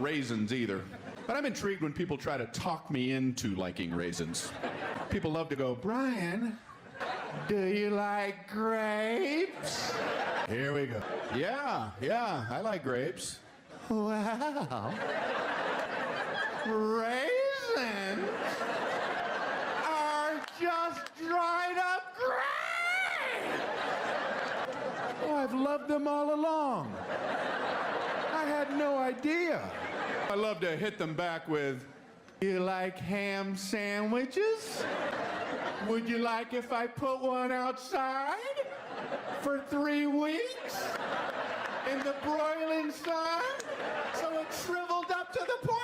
raisins either. But I'm intrigued when people try to talk me into liking raisins. People love to go, Brian, do you like grapes? Here we go. Yeah, I like grapes. Wow. Raisins are just dried up grapes. Oh, I've loved them all along. I had no idea. I love to hit them back with, you like ham sandwiches? Would you like if I put one outside for 3 weeks in the broiling sun so it shriveled up to the point?